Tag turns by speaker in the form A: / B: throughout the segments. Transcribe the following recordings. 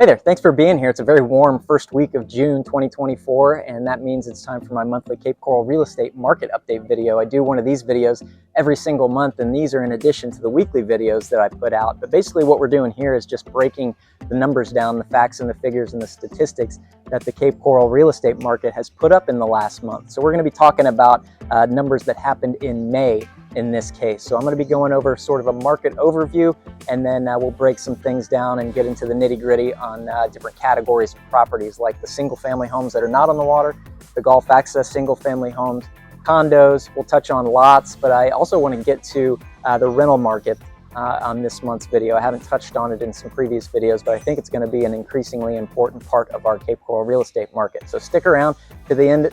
A: Hey there, thanks for being here. It's a very warm first week of June 2024, and that means it's time for my monthly Cape Coral real estate market update video. I do one of these videos every single month, and these are in addition to the weekly videos that I put out. But basically what we're doing here is just breaking the numbers down, the facts and the figures and the statistics that the Cape Coral real estate market has put up in the last month. So we're going to be talking about numbers that happened in May in this case. So I'm going to be going over sort of a market overview, and then we'll break some things down and get into the nitty-gritty on different categories of properties, like the single-family homes that are not on the water, the Gulf access single-family homes, condos. We'll touch on lots, but I also want to get to the rental market on this month's video. I haven't touched on it in some previous videos, but I think it's going to be an increasingly important part of our Cape Coral real estate market. So stick around to the end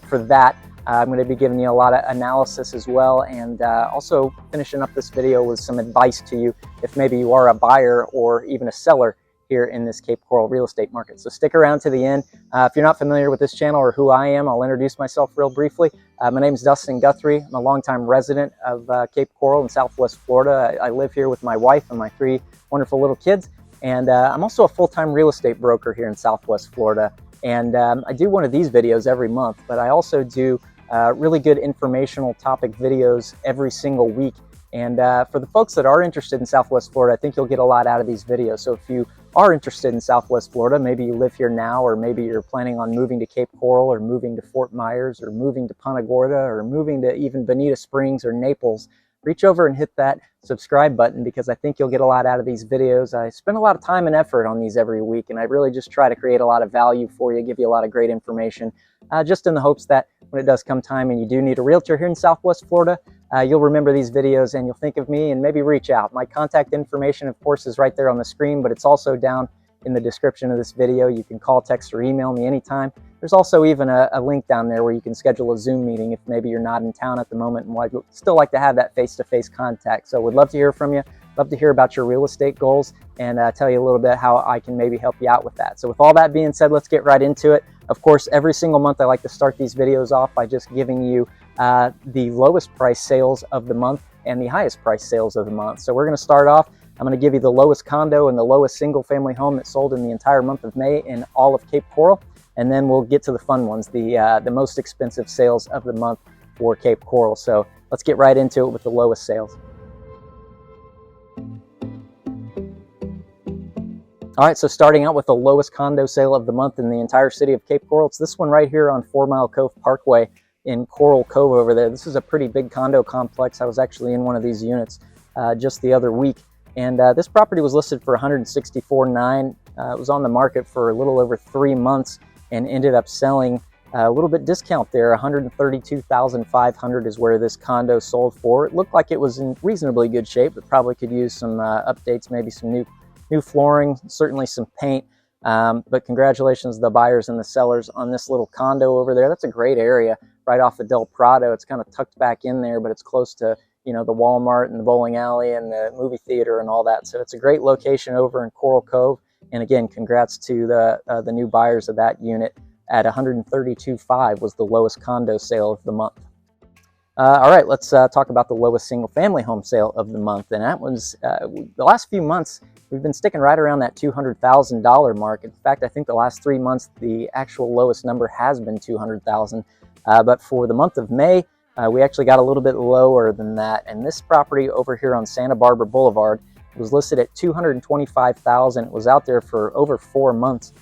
A: for that. I'm going to be giving you a lot of analysis as well, and also finishing up this video with some advice to you if maybe you are a buyer or even a seller here in this Cape Coral real estate market. So stick around to the end. If you're not familiar with this channel or who I am, I'll introduce myself real briefly. My name is Dustin Guthrie. I'm a longtime resident of Cape Coral in Southwest Florida. I live here with my wife and my 3 wonderful little kids, and I'm also a full-time real estate broker here in Southwest Florida. And I do one of these videos every month, but I also do really good informational topic videos every single week. And for the folks that are interested in Southwest Florida, I think you'll get a lot out of these videos. So if you are interested in Southwest Florida, maybe you live here now, or maybe you're planning on moving to Cape Coral, or moving to Fort Myers, or moving to Punta Gorda, or moving to even Bonita Springs or Naples, reach over and hit that subscribe button, because I think you'll get a lot out of these videos. I spend a lot of time and effort on these every week, and I really just try to create a lot of value for you, give you a lot of great information, just in the hopes that when it does come time and you do need a realtor here in Southwest Florida, you'll remember these videos and you'll think of me and maybe reach out. My contact information, of course, is right there on the screen, but it's also down in the description of this video. You can call, text, or email me anytime. There's also even a link down there where you can schedule a Zoom meeting if maybe you're not in town at the moment and would still like to have that face-to-face contact. So would love to hear from you. Love to hear about your real estate goals, and tell you a little bit how I can maybe help you out with that. So with all that being said, let's get right into it. Of course, every single month I like to start these videos off by just giving you the lowest price sales of the month and the highest price sales of the month. So we're going to start off. I'm going to give you the lowest condo and the lowest single family home that sold in the entire month of May in all of Cape Coral. And then we'll get to the fun ones, the most expensive sales of the month for Cape Coral. So let's get right into it with the lowest sales. All right, so starting out with the lowest condo sale of the month in the entire city of Cape Coral, it's this one right here on 4 Mile Cove Parkway in Coral Cove over there. This is a pretty big condo complex. I was actually in one of these units just the other week, and this property was listed for $164,900. It was on the market for a little over 3 months and ended up selling a little bit discount there. $132,500 is where this condo sold for. It looked like it was in reasonably good shape, but probably could use some updates, maybe some new flooring, certainly some paint. But congratulations to the buyers and the sellers on this little condo over there. That's a great area right off the Del Prado. It's kind of tucked back in there, but it's close to, you know, the Walmart and the bowling alley and the movie theater and all that. So it's a great location over in Coral Cove. And again, congrats to the new buyers of that unit. At $132,500 was the lowest condo sale of the month. All right, let's talk about the lowest single family home sale of the month. And that was the last few months, we've been sticking right around that $200,000 mark. In fact, I think the last 3 months, the actual lowest number has been $200,000. But for the month of May, we actually got a little bit lower than that. And this property over here on Santa Barbara Boulevard was listed at $225,000. It was out there for over 4 months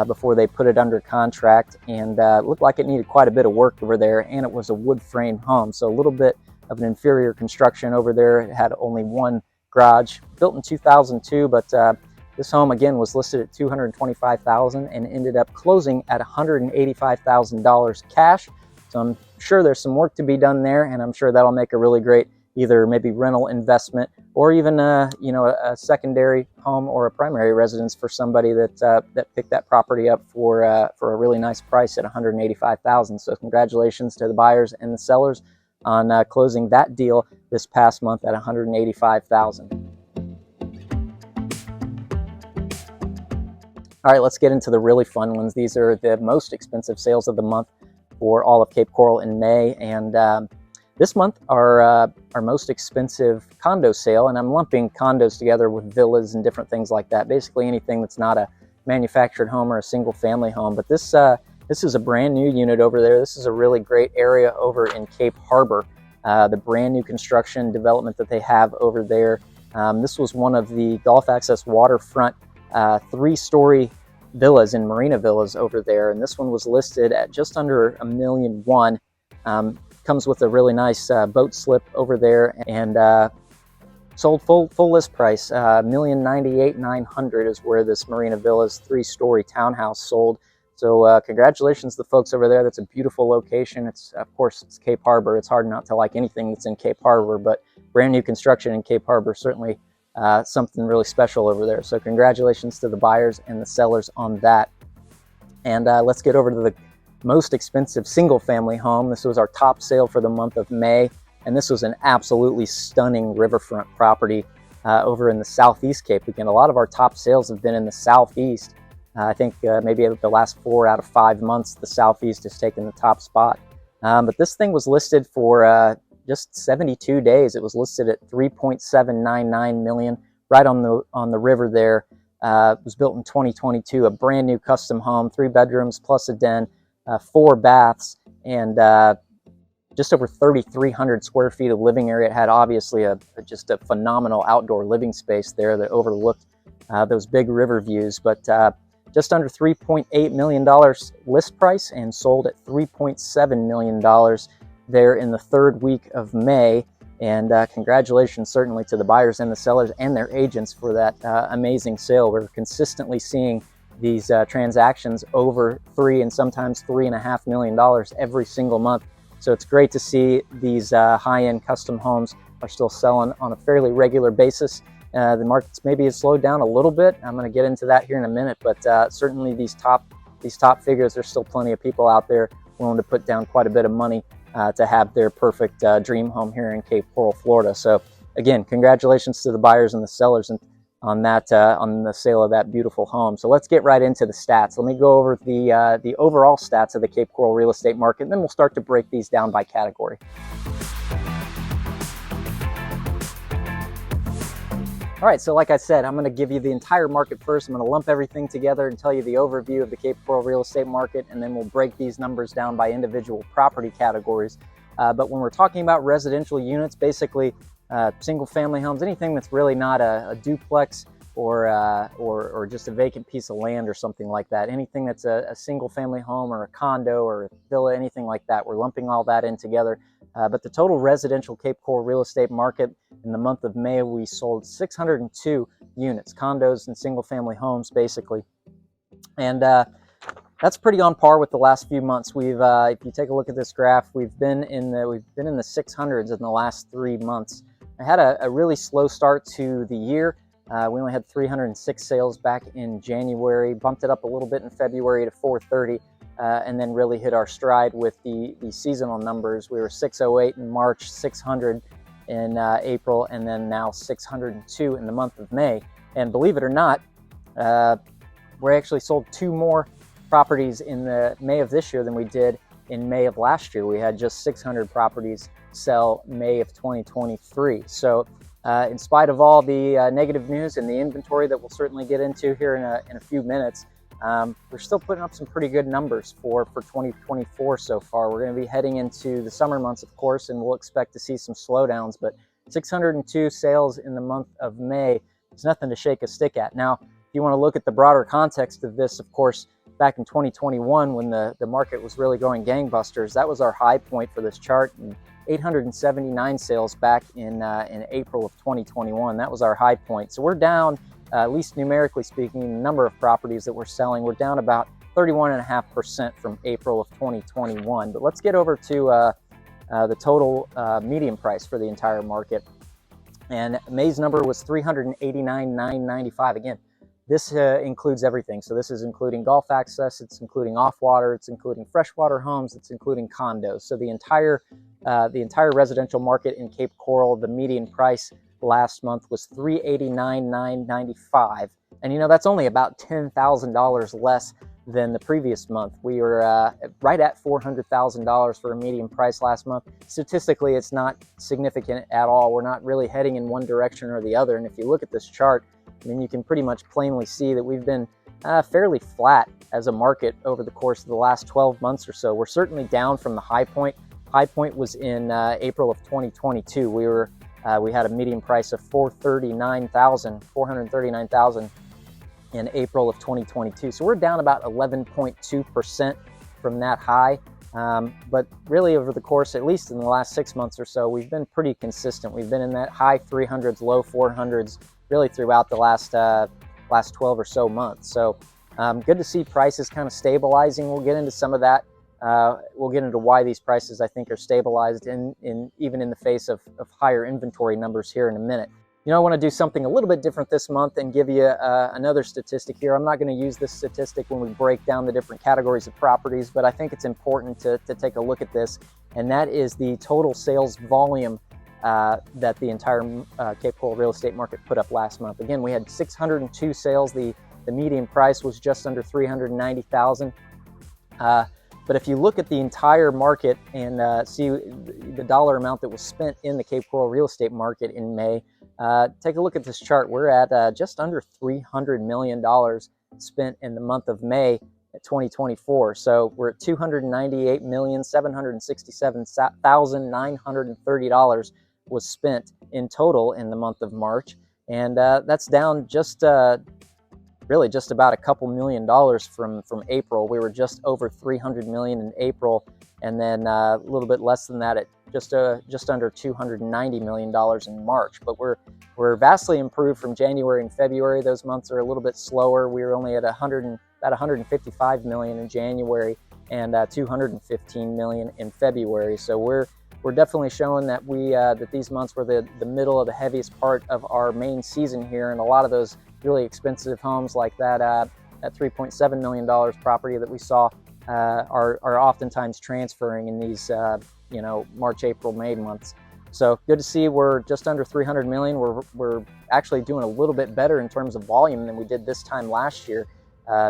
A: before they put it under contract, and looked like it needed quite a bit of work over there, and it was a wood frame home, so a little bit of an inferior construction over there. It had only 1 garage, built in 2002, but this home again was listed at $225,000 and ended up closing at $185,000 cash. So I'm sure there's some work to be done there, and I'm sure that'll make a really great either maybe rental investment or even a secondary home or a primary residence for somebody that picked that property up for a really nice price at $185,000. So congratulations to the buyers and the sellers on closing that deal this past month at $185,000. All right, let's get into the really fun ones. These are the most expensive sales of the month for all of Cape Coral in May, and this month, our most expensive condo sale, and I'm lumping condos together with villas and different things like that. Basically anything that's not a manufactured home or a single family home. But this is a brand new unit over there. This is a really great area over in Cape Harbor, the brand new construction development that they have over there. This was one of the Gulf Access waterfront 3-story villas in Marina Villas over there, and this one was listed at just under $1.1 million. Comes with a really nice boat slip over there, and sold full list price. $1,098,900 is where this Marina Villas 3-story townhouse sold. So congratulations to the folks over there. That's a beautiful location. It's, of course, it's Cape Harbor. It's hard not to like anything that's in Cape Harbor, but brand new construction in Cape Harbor, certainly something really special over there. So congratulations to the buyers and the sellers on that. And let's get over to the most expensive single family home. This was our top sale for the month of May, and this was an absolutely stunning riverfront property over in the Southeast Cape. Again, a lot of our top sales have been in the Southeast. I think maybe the last 4 out of 5 months, the Southeast has taken the top spot. But this thing was listed for just 72 days. It was listed at $3.799 million, right on the river there. It was built in 2022, a brand new custom home, 3 bedrooms plus a den, 4 baths, and just over 3,300 square feet of living area. It had obviously just a phenomenal outdoor living space there that overlooked those big river views. But just under $3.8 million list price, and sold at $3.7 million there in the 3rd week of May. And congratulations certainly to the buyers and the sellers and their agents for that amazing sale. We're consistently seeing these transactions over $3 and sometimes $3.5 million every single month. So it's great to see these high-end custom homes are still selling on a fairly regular basis. The markets maybe have slowed down a little bit. I'm going to get into that here in a minute, but certainly these top figures, there's still plenty of people out there willing to put down quite a bit of money to have their perfect dream home here in Cape Coral, Florida. So again, congratulations to the buyers and the sellers on that on the sale of that beautiful home. So let's get right into the stats. Let me go over the overall stats of the Cape Coral real estate market, and then we'll start to break these down by category. All right, so like I said, I'm going to give you the entire market first. I'm going to lump everything together and tell you the overview of the Cape Coral real estate market, and then we'll break these numbers down by individual property categories. But when we're talking about residential units, basically single family homes, anything that's really not a duplex or just a vacant piece of land or something like that, anything that's a single family home or a condo or a villa, anything like that, we're lumping all that in together. But the total residential Cape Coral real estate market in the month of May, we sold 602 units, condos and single family homes basically. And that's pretty on par with the last few months. If you take a look at this graph, we've been in the 600s in the last 3 months. I had a really slow start to the year. We only had 306 sales back in January, bumped it up a little bit in February to 430, and then really hit our stride with the seasonal numbers. We were 608 in March, 600 in April, and then now 602 in the month of May. And believe it or not, we actually sold 2 more properties in the May of this year than we did in May of last year. We had just 600 properties sell May of 2023. So in spite of all the negative news and the inventory that we'll certainly get into here in a few minutes, we're still putting up some pretty good numbers for 2024 so far. We're going to be heading into the summer months, of course, and we'll expect to see some slowdowns, but 602 sales in the month of May is nothing to shake a stick at. Now, if you want to look at the broader context of this, of course, back in 2021, when the market was really going gangbusters, that was our high point for this chart. And 879 sales back in April of 2021. That was our high point. So we're down, at least numerically speaking, the number of properties that we're selling. We're down about 31.5% from April of 2021. But let's get over to the total median price for the entire market. And May's number was $389,995. Again, this includes everything. So this is including Gulf access, it's including off-water, it's including freshwater homes, it's including condos. So the entire residential market in Cape Coral, the median price last month was $389,995. And you know, that's only about $10,000 less than the previous month. We were right at $400,000 for a median price last month. Statistically, it's not significant at all. We're not really heading in one direction or the other. And if you look at this chart, I mean, you can pretty much plainly see that we've been fairly flat as a market over the course of the last 12 months or so. We're certainly down from the high point. High point was in April of 2022. We had a median price of $439,000 in April of 2022. So we're down about 11.2% from that high. But really over the course, at least in the last 6 months or so, we've been pretty consistent. We've been in that high 300s, low 400s, really throughout the last 12 or so months. So good to see prices kind of stabilizing. We'll get into some of that. We'll get into why these prices, I think, are stabilized even in the face of higher inventory numbers here in a minute. You know, I want to do something a little bit different this month and give you another statistic here. I'm not going to use this statistic when we break down the different categories of properties, but I think it's important to take a look at this, and that is the total sales volume that the entire Cape Coral real estate market put up last month. Again, we had 602 sales. The median price was just under $390,000. But if you look at the entire market and see the dollar amount that was spent in the Cape Coral real estate market in May, take a look at this chart. We're at just under $300 million spent in the month of May 2024. So we're at $298,767,930 was spent in total in the month of March. And that's down just really just about a couple $1 million from April. We were just over 300 million in April, and then a little bit less than that at just under $290 million in March. But we're vastly improved from January and February. Those months are a little bit slower. We were only at about 155 million in January and 215 million in February. So we're definitely showing that that these months were the middle of the heaviest part of our main season here, and a lot of those really expensive homes like that $3.7 million property that we saw are oftentimes transferring in these March, April, May months. So good to see we're just under 300 million. We're actually doing a little bit better in terms of volume than we did this time last year.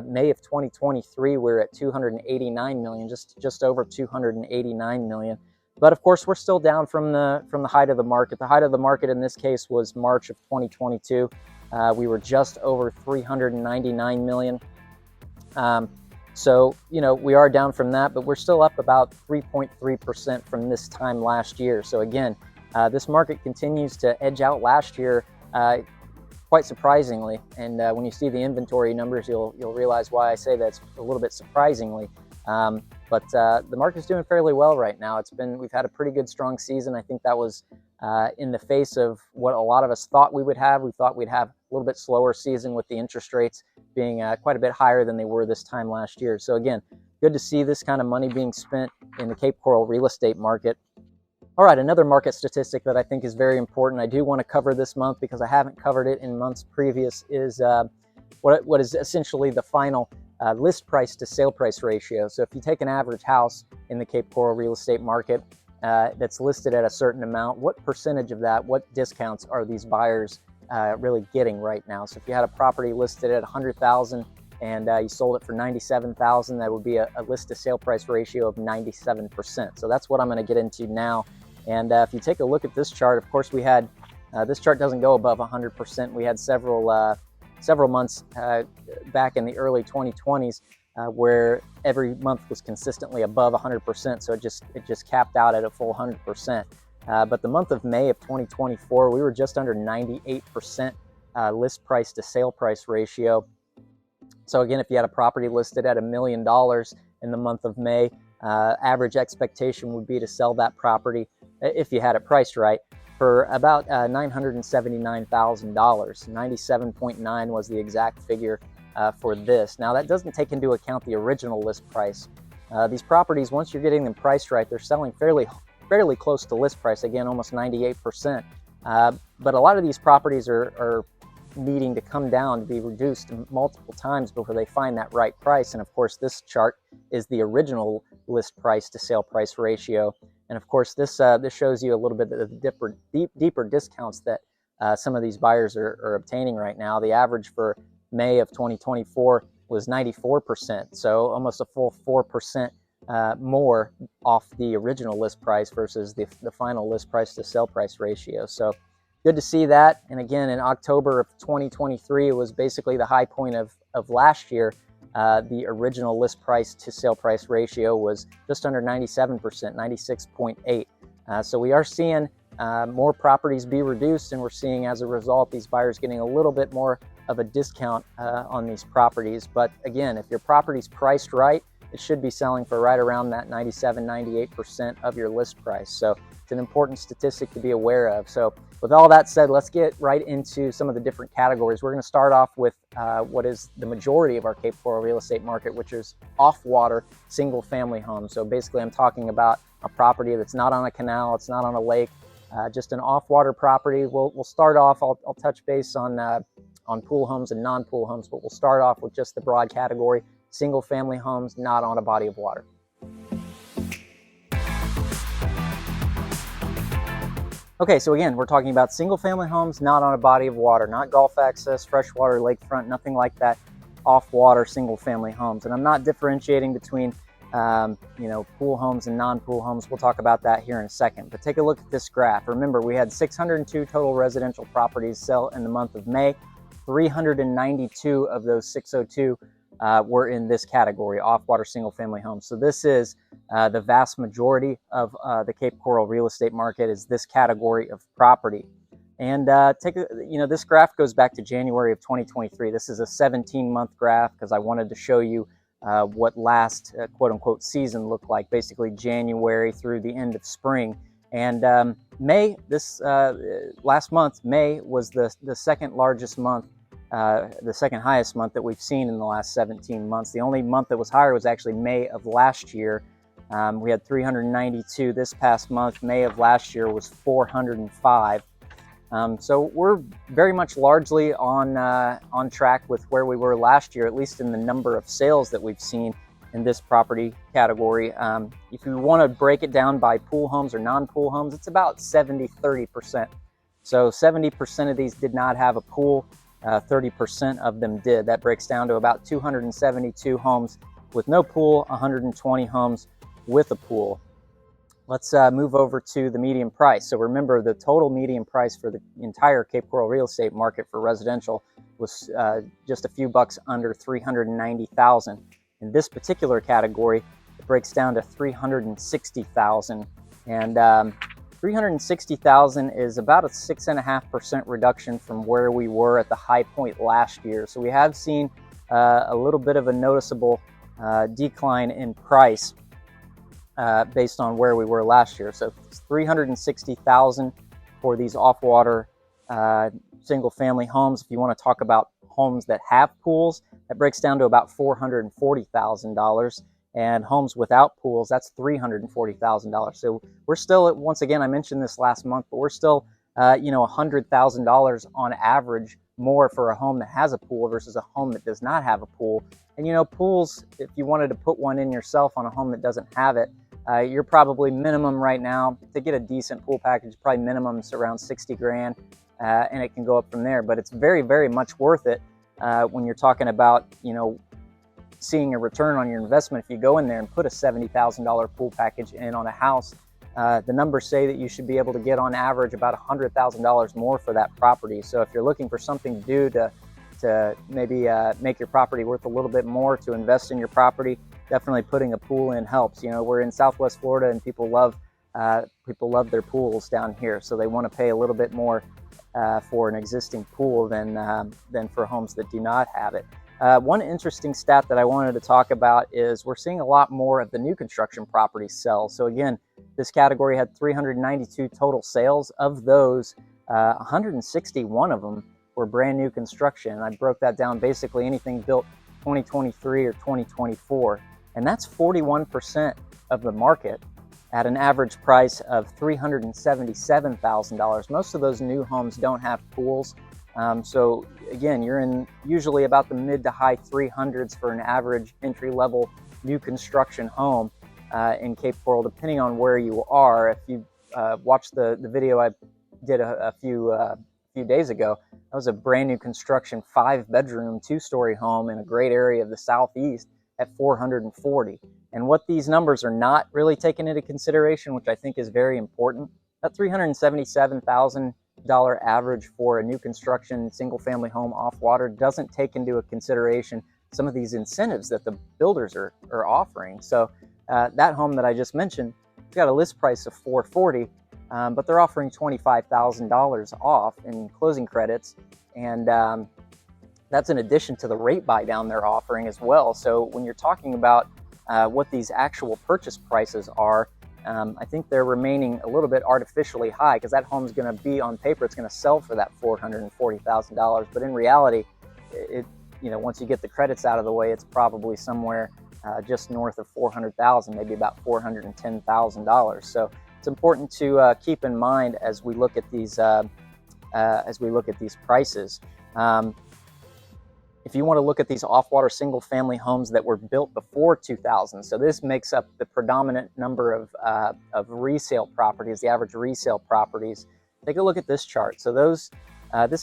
A: May of 2023, we're at 289 million, just over 289 million. But of course, we're still down from the height of the market. The height of the market in this case was March of 2022. We were just over 399 million. So, we are down from that, but we're still up about 3.3% from this time last year. So again, this market continues to edge out last year quite surprisingly. And when you see the inventory numbers, you'll realize why I say that's a little bit surprisingly. But the market's doing fairly well right now. We've had a pretty good, strong season. I think that was in the face of what a lot of us thought we would have. We thought we'd have a little bit slower season with the interest rates being quite a bit higher than they were this time last year. So again, good to see this kind of money being spent in the Cape Coral real estate market. All right, another market statistic that I think is very important, I do want to cover this month because I haven't covered it in months previous, is what is essentially the final list price to sale price ratio. So if you take an average house in the Cape Coral real estate market that's listed at a certain amount, what percentage of that, what discounts are these buyers really getting right now? So if you had a property listed at 100,000 and you sold it for 97,000, that would be a list to sale price ratio of 97%. So that's what I'm going to get into now. And if you take a look at this chart, of course we had this chart doesn't go above 100%. We had several months back in the early 2020s where every month was consistently above 100%. So it just capped out at a full 100%. But the month of May of 2024, we were just under 98% list price to sale price ratio. So again, if you had a property listed at $1 million in the month of May, average expectation would be to sell that property, if you had it priced right, for about $979,000. 97.9 was the exact figure for this. Now that doesn't take into account the original list price. These properties, once you're getting them priced right, they're selling fairly close to list price, again almost 98%. But a lot of these properties are needing to come down to be reduced multiple times before they find that right price. And of course, this chart is the original list price to sale price ratio. And of course, this shows you a little bit of the deeper discounts that some of these buyers are obtaining right now. The average for May of 2024 was 94%, so almost a full 4% more off the original list price versus the final list price to sell price ratio. So good to see that. And again, in October of 2023, it was basically the high point of last year. The original list price to sale price ratio was just under 97%, 96.8. So we are seeing more properties be reduced, and we're seeing as a result these buyers getting a little bit more of a discount on these properties. But again, if your property's priced right, it should be selling for right around that 97, 98% of your list price. So it's an important statistic to be aware of. So with all that said, let's get right into some of the different categories. We're going to start off with what is the majority of our Cape Coral real estate market, which is off-water single-family homes. So basically, I'm talking about a property that's not on a canal, it's not on a lake, just an off-water property. We'll start off. I'll touch base on pool homes and non-pool homes, but we'll start off with just the broad category: single-family homes not on a body of water. Okay, so again, we're talking about single-family homes not on a body of water, not Gulf access, freshwater, lakefront, nothing like that. Off-water single-family homes, and I'm not differentiating between pool homes and non-pool homes. We'll talk about that here in a second. But take a look at this graph. Remember, we had 602 total residential properties sell in the month of May. 392 of those 602 were in this category, off-water single-family homes. So this is the vast majority of the Cape Coral real estate market is this category of property. And this graph goes back to January of 2023. This is a 17-month graph because I wanted to show you what last quote-unquote season looked like, basically January through the end of spring. And May, this last month, May was the second largest month, the second highest month that we've seen in the last 17 months. The only month that was higher was actually May of last year. We had 392 this past month. May of last year was 405. So we're very much largely on track with where we were last year, at least in the number of sales that we've seen in this property category. If you want to break it down by pool homes or non-pool homes, it's about 70-30%. So 70% of these did not have a pool, 30% of them did. That breaks down to about 272 homes with no pool, 120 homes with a pool. Let's move over to the median price. So remember, the total median price for the entire Cape Coral real estate market for residential was just a few bucks under $390,000. In this particular category, it breaks down to $360,000, and $360,000 is about a 6.5% reduction from where we were at the high point last year. So we have seen a little bit of a noticeable decline in price based on where we were last year. So it's $360,000 for these off-water single-family homes. If you want to talk about homes that have pools, that breaks down to about $440,000. And homes without pools, that's $340,000. So we're still at, once again, I mentioned this last month, but we're still, $100,000 on average more for a home that has a pool versus a home that does not have a pool. And pools, if you wanted to put one in yourself on a home that doesn't have it, you're probably minimum right now to get a decent pool package, probably minimum's around 60 grand, and it can go up from there. But it's very, very much worth it when you're talking about, seeing a return on your investment. If you go in there and put a $70,000 pool package in on a house, the numbers say that you should be able to get on average about $100,000 more for that property. So if you're looking for something to do to maybe make your property worth a little bit more, to invest in your property, definitely putting a pool in helps. We're in Southwest Florida, and people love their pools down here, so they want to pay a little bit more for an existing pool than for homes that do not have it. One interesting stat that I wanted to talk about is we're seeing a lot more of the new construction properties sell. So again, this category had 392 total sales. Of those, 161 of them were brand new construction. I broke that down, basically anything built 2023 or 2024. And that's 41% of the market at an average price of $377,000. Most of those new homes don't have pools. So again, you're in usually about the mid to high 300s for an average entry-level new construction home in Cape Coral, depending on where you are. If you watched the video I did a few days ago, that was a brand new construction 5-bedroom 2-story home in a great area of the Southeast at $440,000. And what these numbers are not really taken into consideration, which I think is very important, that $377,000 average for a new construction single-family home off water doesn't take into consideration some of these incentives that the builders are offering. So that home that I just mentioned, it's got a list price of $440,000, but they're offering $25,000 off in closing credits, and that's in addition to the rate buy down they're offering as well. So when you're talking about what these actual purchase prices are, I think they're remaining a little bit artificially high, because that home's going to be, on paper, it's going to sell for that $440,000, but in reality, once you get the credits out of the way, it's probably somewhere just north of $400,000, maybe about $410,000. So it's important to keep in mind as we look at these prices. If you want to look at these off-water single-family homes that were built before 2000, so this makes up the predominant number of resale properties, the average resale properties. Take a look at this chart. So this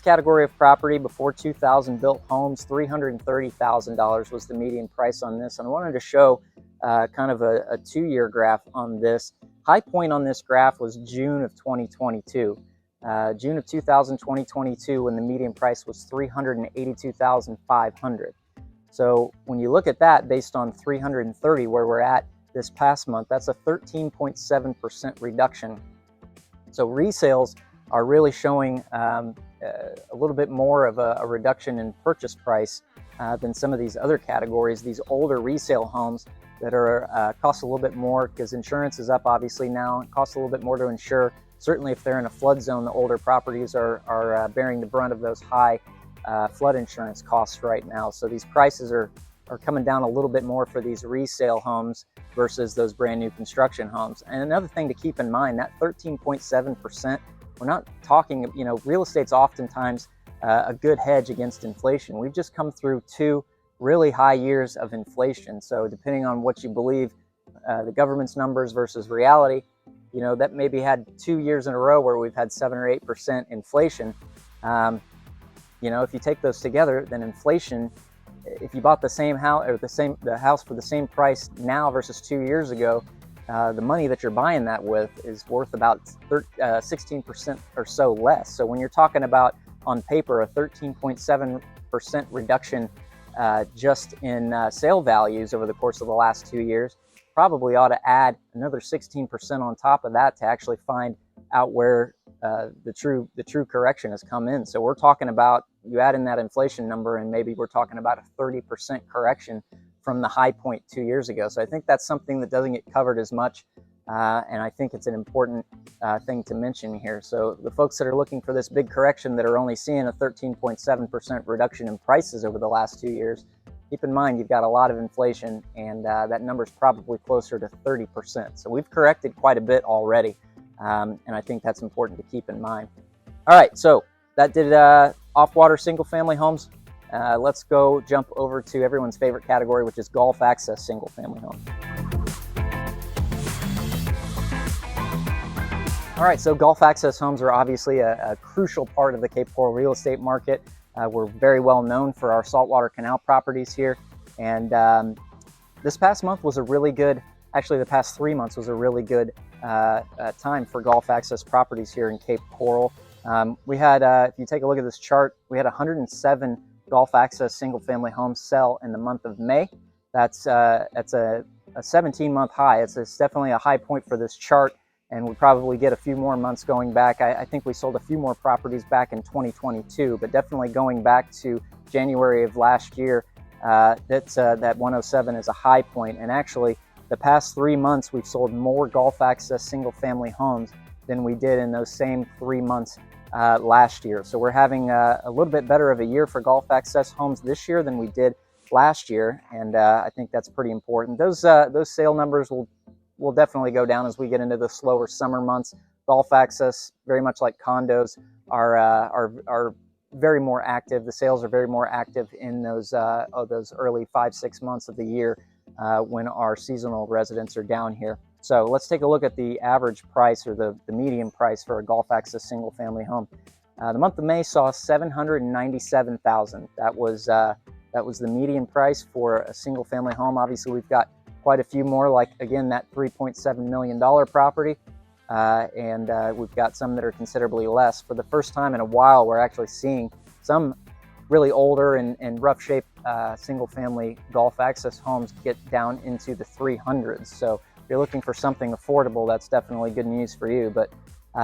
A: category of property before 2000 built homes, $330,000 was the median price on this. And I wanted to show kind of a 2-year graph on this. High point on this graph was June of 2022. June of 2022, when the median price was $382,500. So when you look at that based on 330, where we're at this past month, that's a 13.7% reduction. So resales are really showing a little bit more of a reduction in purchase price than some of these other categories. These older resale homes that are cost a little bit more because insurance is up obviously now. It costs a little bit more to insure. Certainly if they're in a flood zone, the older properties are bearing the brunt of those high flood insurance costs right now. So these prices are coming down a little bit more for these resale homes versus those brand new construction homes. And another thing to keep in mind, that 13.7%, we're not talking, real estate's oftentimes a good hedge against inflation. We've just come through 2 really high years of inflation. So depending on what you believe, the government's numbers versus reality, that maybe had 2 years in a row where we've had 7 or 8% inflation. If you take those together, then inflation, if you bought the same house or the house for the same price now versus 2 years ago, the money that you're buying that with is worth about 16% or so less. So when you're talking about on paper a 13.7% reduction just in sale values over the course of the last 2 years, probably ought to add another 16% on top of that to actually find out where the true correction has come in. So we're talking about, you add in that inflation number, and maybe we're talking about a 30% correction from the high point 2 years ago. So I think that's something that doesn't get covered as much, and I think it's an important thing to mention here. So the folks that are looking for this big correction that are only seeing a 13.7% reduction in prices over the last 2 years, keep in mind you've got a lot of inflation, and that number is probably closer to 30%. So we've corrected quite a bit already, and I think that's important to keep in mind. All right, so that did off-water single-family homes. Let's go jump over to everyone's favorite category, which is Gulf access single-family homes. All right, so Gulf access homes are obviously a crucial part of the Cape Coral real estate market. We're very well known for our saltwater canal properties here. And this past month was a really good, actually the past 3 months was a really good time for Gulf access properties here in Cape Coral. We had, if you take a look at this chart, we had 107 Gulf access single family homes sell in the month of May. That's a 17-month high. It's definitely a high point for this chart. And we probably get a few more months going back. I think we sold a few more properties back in 2022, but definitely going back to January of last year, that 107 is a high point. And actually, the past 3 months, we've sold more Gulf access single-family homes than we did in those same 3 months last year. So we're having a little bit better of a year for Gulf access homes this year than we did last year, and I think that's pretty important. Those sale numbers will definitely go down as we get into the slower summer months. Gulf access, very much like condos, are very more active. The sales are very more active in those early 5-6 months of the year when our seasonal residents are down here. So let's take a look at the average price, or the median price for a Gulf access single family home. The month of May saw $797,000. That was the median price for a single family home. Obviously, we've got quite a few more, like again that $3.7 million property. and we've got some that are considerably less. For the first time in a while, we're actually seeing some really older and rough shape single family Gulf access homes get down into the 300s. So if you're looking for something affordable, that's definitely good news for you. But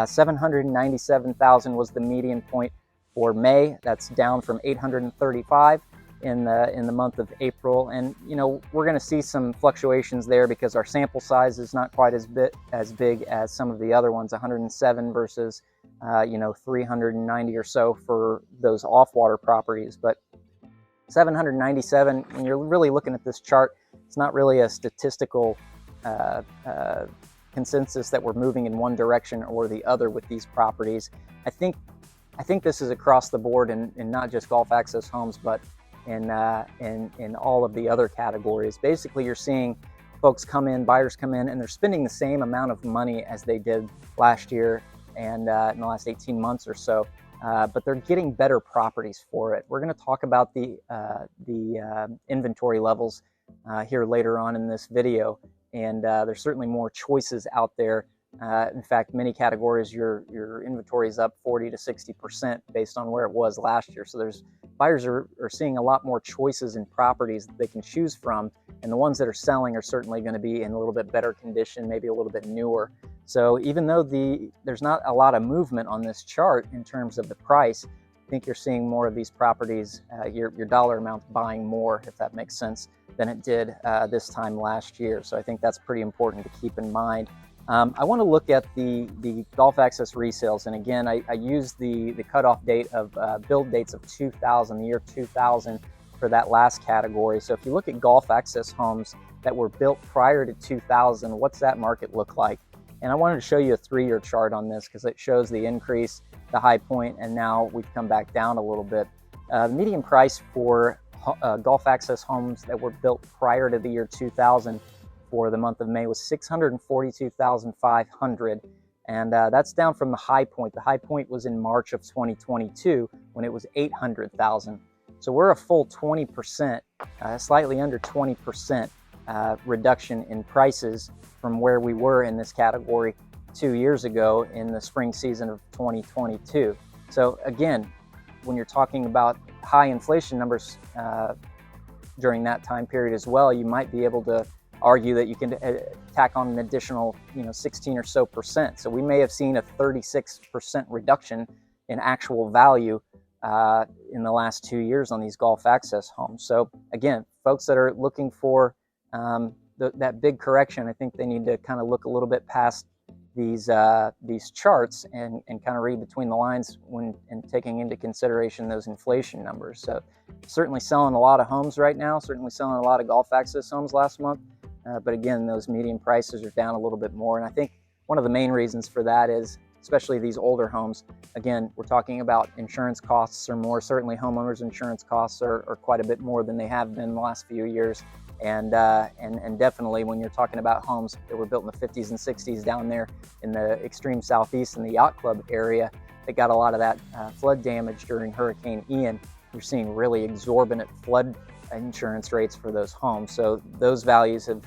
A: 797,000 was the median point for May. That's down from 835 in the month of April. And you know, we're going to see some fluctuations there because our sample size is not quite as big as some of the other ones, 107 versus 390 or so for those off-water properties. But 797, when you're really looking at this chart, it's not really a statistical consensus that we're moving in one direction or the other with these properties. I think this is across the board in not just Gulf access homes, but in all of the other categories. Basically, you're seeing folks come in, buyers come in, and they're spending the same amount of money as they did last year and in the last 18 months or so, but they're getting better properties for it. We're going to talk about the inventory levels here later on in this video, and there's certainly more choices out there. In fact, many categories, your inventory is up 40 to 60% based on where it was last year. So buyers are seeing a lot more choices in properties that they can choose from, and the ones that are selling are certainly going to be in a little bit better condition, maybe a little bit newer. So even though there's not a lot of movement on this chart in terms of the price, I think you're seeing more of these properties, your dollar amount buying more, if that makes sense, than it did this time last year. So I think that's pretty important to keep in mind. I want to look at the Gulf access resales, and again, I use the cutoff date of build dates of 2000, the year 2000, for that last category. So if you look at Gulf access homes that were built prior to 2000, what's that market look like? And I wanted to show you a 3-year chart on this because it shows the increase, the high point, and now we've come back down a little bit. The median price for Gulf access homes that were built prior to the year 2000 for the month of May was 642,500, and that's down from the high point. The high point was in March of 2022 when it was 800,000. So we're a full 20%, slightly under 20% reduction in prices from where we were in this category 2 years ago in the spring season of 2022. So again, when you're talking about high inflation numbers during that time period as well, you might be able to argue that you can tack on an additional 16 or so percent. So we may have seen a 36% reduction in actual value in the last 2 years on these Gulf access homes. So again, folks that are looking for that big correction, I think they need to kind of look a little bit past these charts and kind of read between the lines and taking into consideration those inflation numbers. So certainly selling a lot of homes right now, certainly selling a lot of Gulf access homes last month. But again, those median prices are down a little bit more. And I think one of the main reasons for that is, especially these older homes, again, we're talking about insurance costs are more. Certainly homeowners insurance costs are quite a bit more than they have been in the last few years. And definitely when you're talking about homes that were built in the 50s and 60s down there in the extreme southeast in the yacht club area that got a lot of that flood damage during Hurricane Ian, you're seeing really exorbitant flood insurance rates for those homes. So those values have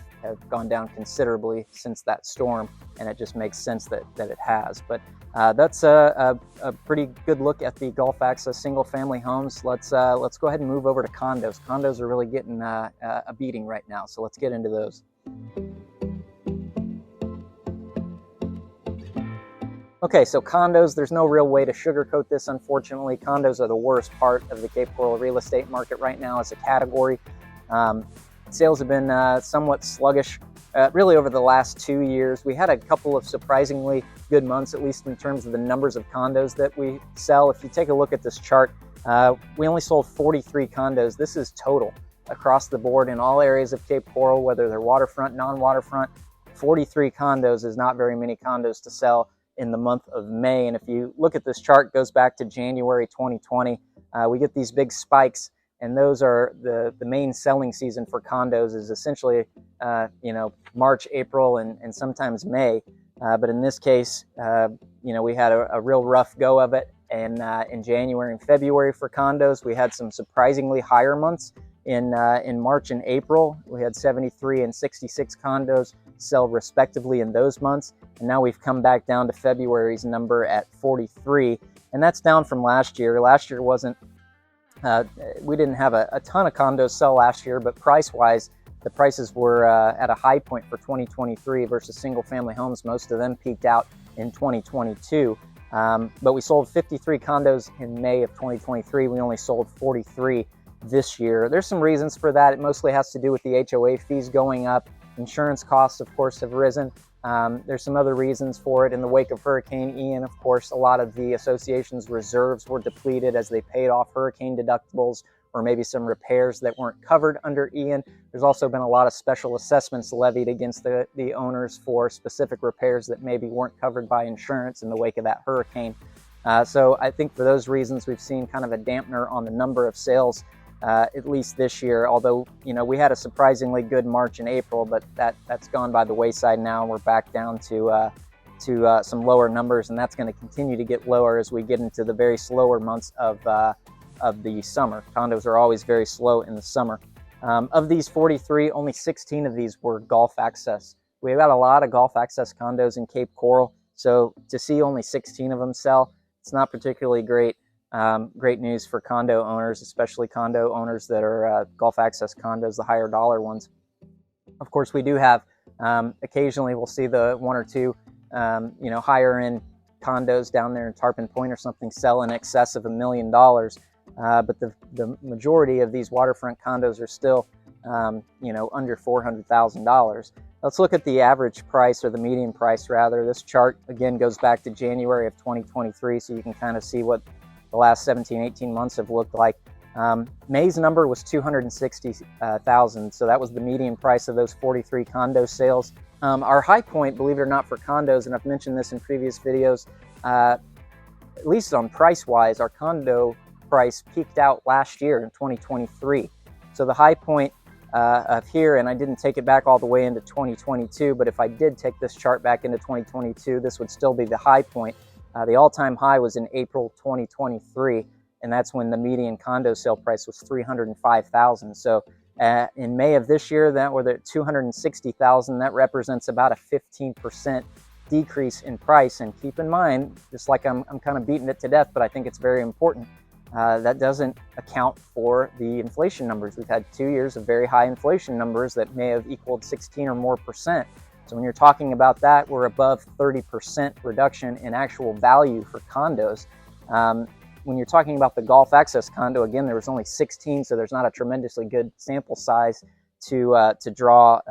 A: gone down considerably since that storm, and it just makes sense that it has. But that's a pretty good look at the Gulf access single family homes. Let's go ahead and move over to condos. Condos are really getting a beating right now, so let's get into those. Okay, so condos, there's no real way to sugarcoat this, unfortunately. Condos are the worst part of the Cape Coral real estate market right now as a category. Sales have been somewhat sluggish really over the last 2 years. We had a couple of surprisingly good months, at least in terms of the numbers of condos that we sell. If you take a look at this chart, we only sold 43 condos. This is total across the board in all areas of Cape Coral, whether they're waterfront, non-waterfront. 43 condos is not very many condos to sell in the month of May. And if you look at this chart, it goes back to January 2020. We get these big spikes, and those are the main selling season for condos is essentially March, April, and sometimes May. But in this case, we had a real rough go of it. And in January and February for condos, we had some surprisingly higher months. In March and April, we had 73 and 66 condos sell respectively in those months. And now we've come back down to February's number at 43, and that's down from last year. Last year wasn't, we didn't have a ton of condos sell last year, but price-wise, the prices were at a high point for 2023 versus single-family homes. Most of them peaked out in 2022. But we sold 53 condos in May of 2023. We only sold 43 this year. There's some reasons for that. It mostly has to do with the HOA fees going up. Insurance costs, of course, have risen. There's some other reasons for it. In the wake of Hurricane Ian, of course, a lot of the association's reserves were depleted as they paid off hurricane deductibles or maybe some repairs that weren't covered under Ian. There's also been a lot of special assessments levied against the owners for specific repairs that maybe weren't covered by insurance in the wake of that hurricane. So I think for those reasons, we've seen kind of a dampener on the number of sales, at least this year. Although, you know, we had a surprisingly good March and April, but that's gone by the wayside now. We're back down to some lower numbers, and that's going to continue to get lower as we get into the very slower months of the summer. Condos are always very slow in the summer. Of these 43, only 16 of these were golf access. We've got a lot of golf access condos in Cape Coral, so to see only 16 of them sell, it's not particularly great. Great news for condo owners, especially condo owners that are golf access condos, the higher dollar ones. Of course, we do have, occasionally we'll see the one or two, you know, higher end condos down there in Tarpon Point or something sell in excess of $1 million. But the majority of these waterfront condos are still, you know, under $400,000. Let's look at the average price, or the median price rather. This chart again goes back to January of 2023, so you can kind of see what the last 17, 18 months have looked like. May's number was $260,000, so that was the median price of those 43 condo sales. Our high point, believe it or not, for condos, and I've mentioned this in previous videos, at least on price-wise, our condo price peaked out last year in 2023. So the high point of here, and I didn't take it back all the way into 2022, but if I did take this chart back into 2022, this would still be the high point. The all-time high was in April 2023, and that's when the median condo sale price was $305,000. So in May of this year, that were at $260,000. That represents about a 15% decrease in price. And keep in mind, just like I'm kind of beating it to death, but I think it's very important, that doesn't account for the inflation numbers. We've had 2 years of very high inflation numbers that may have equaled 16 or more percent. So when you're talking about that, we're above 30% reduction in actual value for condos. When you're talking about the golf access condo, again, there was only 16, so there's not a tremendously good sample size to draw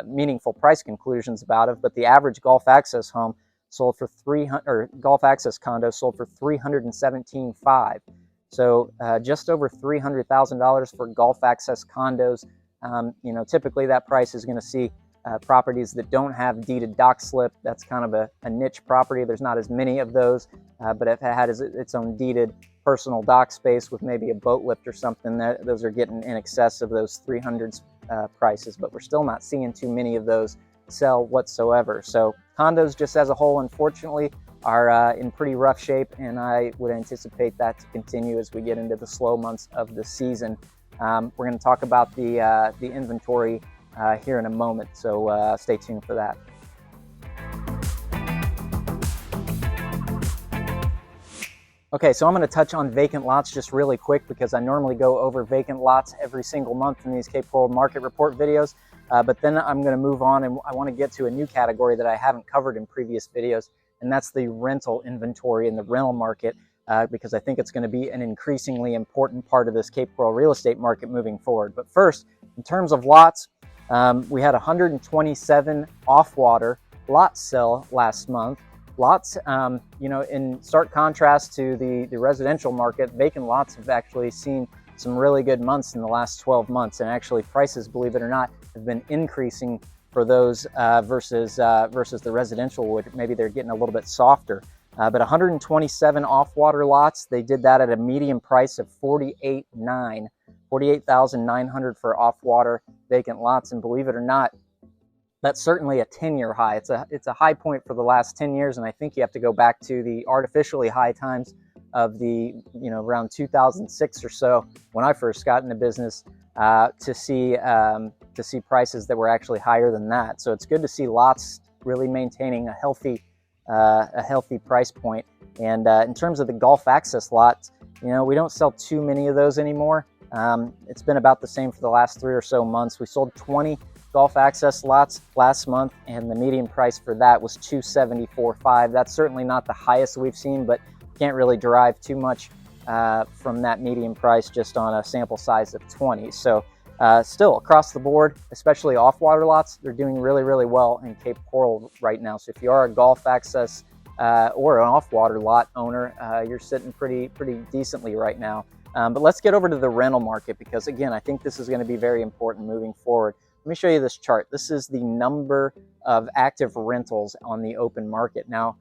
A: meaningful price conclusions about it. But the average golf access home sold for golf access condo sold for $317,500. So just over $300,000 for golf access condos. You know, typically that price is going to see properties that don't have deeded dock slip. That's kind of a niche property. There's not as many of those, but if it had its own deeded personal dock space with maybe a boat lift or something, those are getting in excess of those 300s prices, but we're still not seeing too many of those sell whatsoever. So condos just as a whole, unfortunately, are in pretty rough shape, and I would anticipate that to continue as we get into the slow months of the season. We're going to talk about the inventory here in a moment, so stay tuned for that. Okay, so I'm going to touch on vacant lots just really quick because I normally go over vacant lots every single month in these Cape Coral Market Report videos, but then I'm going to move on, and I want to get to a new category that I haven't covered in previous videos, and that's the rental inventory in the rental market, because I think it's going to be an increasingly important part of this Cape Coral real estate market moving forward. But first, in terms of lots, we had 127 off-water lots sell last month. Lots, you know, in stark contrast to the residential market, vacant lots have actually seen some really good months in the last 12 months. And actually prices, believe it or not, have been increasing for those versus the residential would. Maybe they're getting a little bit softer. But 127 off-water lots, they did that at a median price of $48,900 for off-water vacant lots. And believe it or not, that's certainly a 10-year high. It's a high point for the last 10 years, and I think you have to go back to the artificially high times of the, you know, around 2006 or so when I first got into business to see to see prices that were actually higher than that. So it's good to see lots really maintaining a healthy price point. And in terms of the golf access lots, you know, we don't sell too many of those anymore. It's been about the same for the last 3 or so months. We sold 20 golf access lots last month, and the median price for that was $274,500. That's certainly not the highest we've seen, but can't really derive too much from that median price just on a sample size of 20. So still across the board, especially off-water lots, they're doing really, really well in Cape Coral right now. So if you are a golf access or an off-water lot owner, you're sitting pretty decently right now. But let's get over to the rental market, because again, I think this is going to be very important moving forward. Let me show you this chart. This is the number of active rentals on the open market. Now,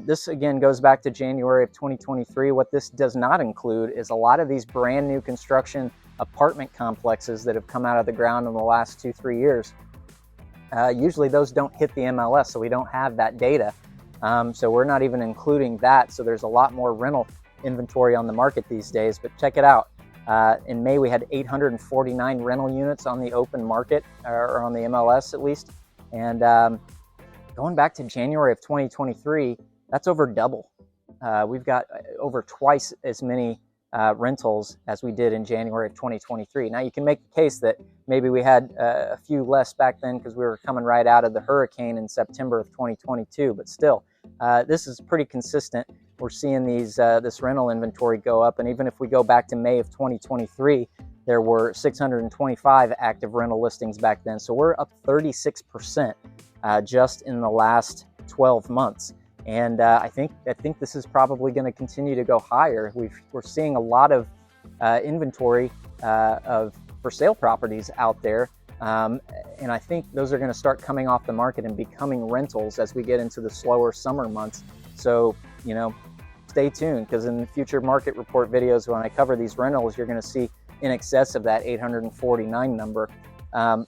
A: this again goes back to January of 2023. What this does not include is a lot of these brand new construction apartment complexes that have come out of the ground in the last 2-3 years. Usually those don't hit the MLS, so we don't have that data. So we're not even including that. So there's a lot more rental inventory on the market these days. But check it out. In May, we had 849 rental units on the open market, or on the MLS at least. And going back to January of 2023, that's over double. We've got over twice as many rentals as we did in January of 2023. Now, you can make the case that maybe we had a few less back then because we were coming right out of the hurricane in September of 2022, but still, this is pretty consistent. We're seeing this rental inventory go up, and even if we go back to May of 2023, there were 625 active rental listings back then. So we're up 36% just in the last 12 months. And I think this is probably going to continue to go higher. We're seeing a lot of inventory of for sale properties out there, and I think those are going to start coming off the market and becoming rentals as we get into the slower summer months. So, you know, stay tuned, because in the future market report videos, when I cover these rentals, you're going to see in excess of that 849 number.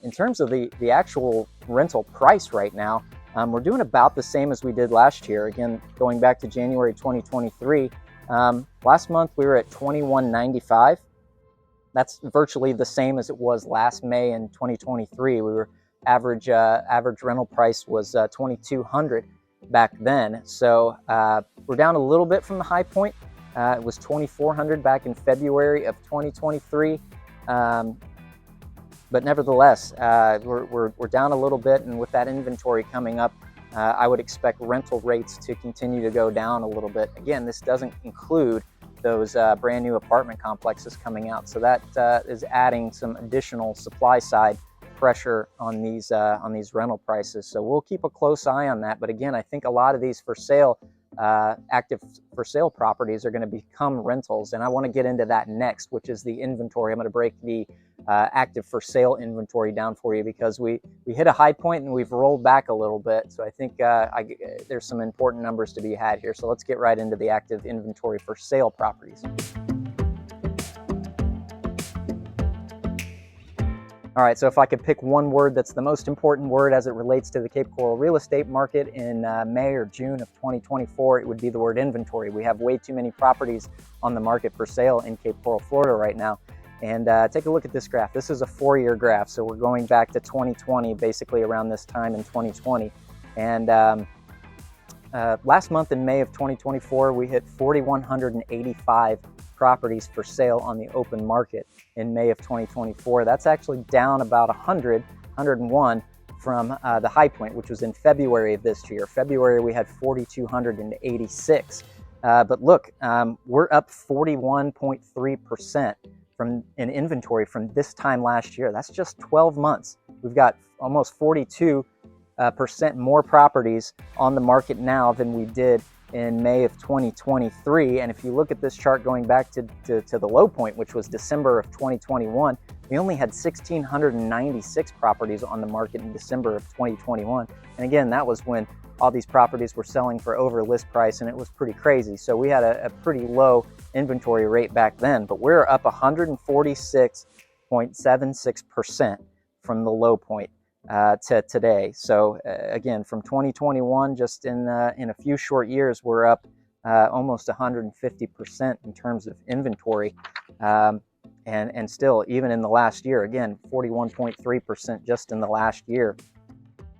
A: In terms of the actual rental price right now, we're doing about the same as we did last year. Again, going back to January 2023, last month we were at $21.95. That's virtually the same as it was last May in 2023. We were average rental price was $2,200 back then. So we're down a little bit from the high point. It was $2,400 back in February of 2023. But nevertheless, we're down a little bit, and with that inventory coming up, I would expect rental rates to continue to go down a little bit. Again, this doesn't include those brand new apartment complexes coming out, so that is adding some additional supply side pressure on these rental prices. So we'll keep a close eye on that. But again, I think a lot of these for sale, active for sale properties are going to become rentals, and I want to get into that next, which is the inventory. I'm going to break the active for sale inventory down for you, because we hit a high point and we've rolled back a little bit. So I think there's some important numbers to be had here. So let's get right into the active inventory for sale properties. All right, so if I could pick one word that's the most important word as it relates to the Cape Coral real estate market in May or June of 2024, it would be the word inventory. We have way too many properties on the market for sale in Cape Coral, Florida right now. And take a look at this graph. This is a 4-year graph, so we're going back to 2020, basically around this time in 2020. And last month in May of 2024, we hit 4,185 properties for sale on the open market in May of 2024. That's actually down about 101 from the high point, which was in February of this year. February, we had 4,286. But look, we're up 41.3% from in inventory from this time last year. That's just 12 months. We've got almost 42% more properties on the market now than we did in May of 2023. And if you look at this chart going back to the low point, which was December of 2021, we only had 1,696 properties on the market in December of 2021. And again, that was when all these properties were selling for over list price, and it was pretty crazy. So we had a pretty low inventory rate back then, but we're up 146.76% from the low point to today. So again, from 2021, just in a few short years, we're up almost 150% in terms of inventory. and still, even in the last year, again, 41.3% just in the last year.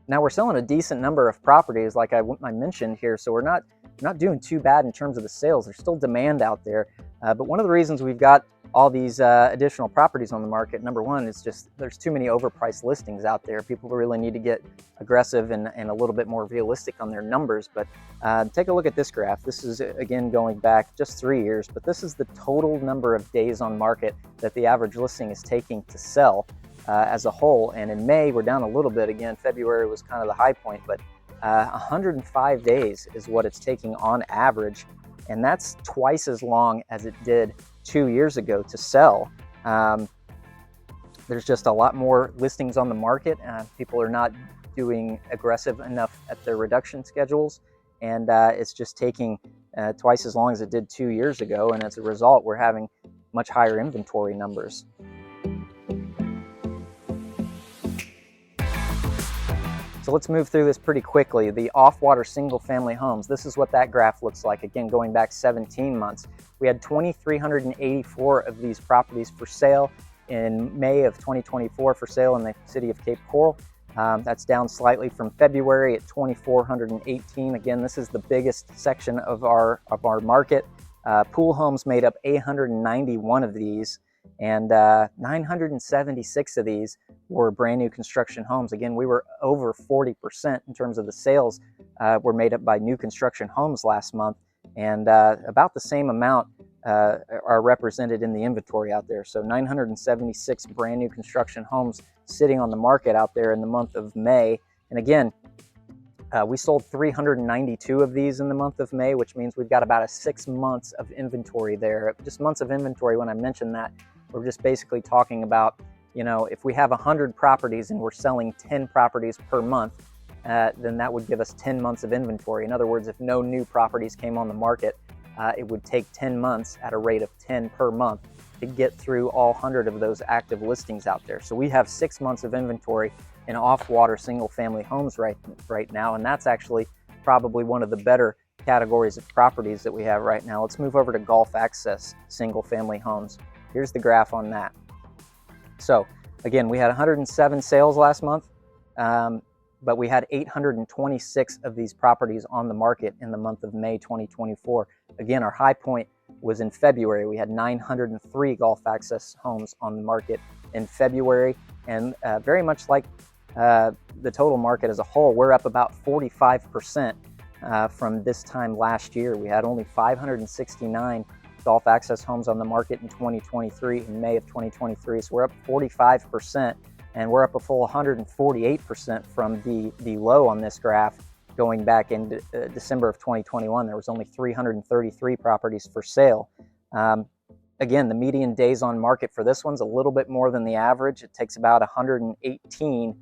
A: Now we're selling a decent number of properties, like I mentioned here, so we're not doing too bad in terms of the sales. There's still demand out there, but one of the reasons we've got all these additional properties on the market, number one, is just there's too many overpriced listings out there. People really need to get aggressive and a little bit more realistic on their numbers. But take a look at this graph. This is, again, going back just 3 years, but this is the total number of days on market that the average listing is taking to sell as a whole. And in May, we're down a little bit. Again, February was kind of the high point, but 105 days is what it's taking on average, and that's twice as long as it did 2 years ago to sell. There's just a lot more listings on the market. People are not doing aggressive enough at their reduction schedules, and it's just taking twice as long as it did 2 years ago, and as a result, we're having much higher inventory numbers. So let's move through this pretty quickly. The off-water single-family homes, this is what that graph looks like, again, going back 17 months. We had 2,384 of these properties for sale in May of 2024 for sale in the city of Cape Coral. That's down slightly from February at 2,418. Again, this is the biggest section of our market. Pool homes made up 891 of these, and 976 of these were brand new construction homes. Again, we were over 40% in terms of the sales were made up by new construction homes last month, and about the same amount are represented in the inventory out there. So 976 brand new construction homes sitting on the market out there in the month of May. And again, we sold 392 of these in the month of May, which means we've got about 6 months of inventory there. Just months of inventory, when I mention that, we're just basically talking about, you know, if we have 100 properties and we're selling 10 properties per month, then that would give us 10 months of inventory. In other words, if no new properties came on the market, it would take 10 months at a rate of 10 per month to get through all 100 of those active listings out there. So we have 6 months of inventory in off-water single-family homes right now, and that's actually probably one of the better categories of properties that we have right now. Let's move over to Gulf Access single-family homes. Here's the graph on that. So again, we had 107 sales last month, but we had 826 of these properties on the market in the month of May 2024. Again, our high point was in February. We had 903 Gulf Access homes on the market in February, and very much like the total market as a whole, we're up about 45% from this time last year. We had only 569 Gulf Access homes on the market in 2023, in May of 2023. So we're up 45%, and we're up a full 148% from the low on this graph going back in December of 2021. There was only 333 properties for sale. Again, the median days on market for this one's a little bit more than the average. It takes about 118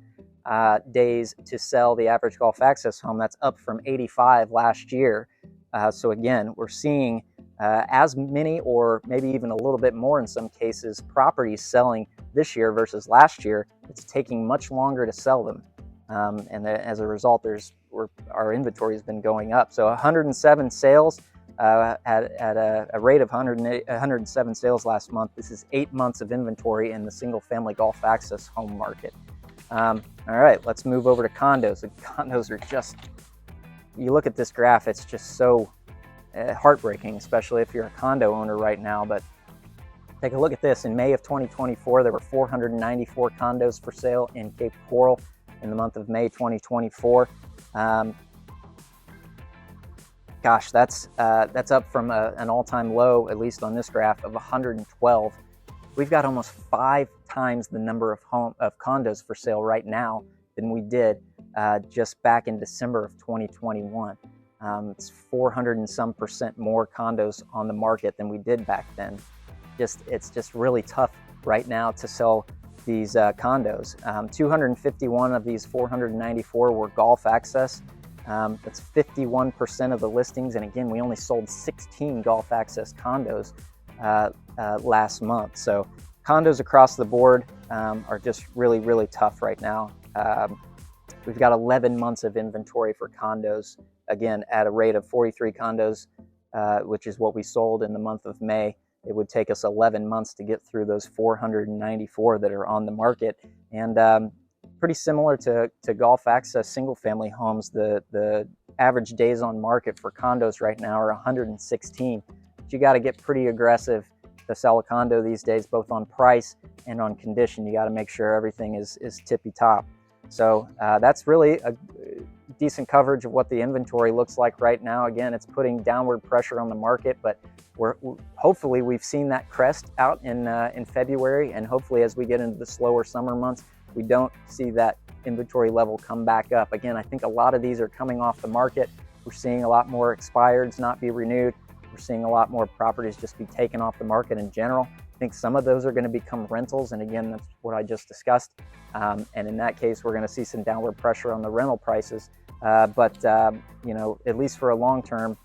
A: days to sell the average Gulf Access home. That's up from 85 last year. So again, we're seeing as many, or maybe even a little bit more in some cases, properties selling this year versus last year. It's taking much longer to sell them. And as a result, our inventory has been going up. So 107 sales at a rate of 107 sales last month. This is 8 months of inventory in the single-family Gulf Access home market. All right, let's move over to condos. The condos are just, you look at this graph, it's just so heartbreaking, especially if you're a condo owner right now. But take a look at this. In May of 2024, there were 494 condos for sale in Cape Coral in the month of May 2024. Gosh, that's up from an all-time low, at least on this graph, of 112. We've got almost 5 times the number of condos for sale right now than we did just back in December of 2021. It's 400 and some percent more condos on the market than we did back then. It's just really tough right now to sell these condos. 251 of these 494 were Gulf Access. That's 51% of the listings. And again, we only sold 16 Gulf Access condos last month. So condos across the board are just really, really tough right now. We've got 11 months of inventory for condos, again, at a rate of 43 condos, which is what we sold in the month of May. it would take us 11 months to get through those 494 that are on the market. And pretty similar to Gulf Access single family homes, the average days on market for condos right now are 116. But you got to get pretty aggressive to sell a condo these days, both on price and on condition. You got to make sure everything is tippy top. So that's really a decent coverage of what the inventory looks like right now. Again, it's putting downward pressure on the market, but hopefully we've seen that crest out in February, and hopefully as we get into the slower summer months, we don't see that inventory level come back up. Again, I think a lot of these are coming off the market. We're seeing a lot more expireds not be renewed. We're seeing a lot more properties just be taken off the market in general. I think some of those are going to become rentals, and again, that's what I just discussed. And in that case, we're going to see some downward pressure on the rental prices. But you know, at least for a long-term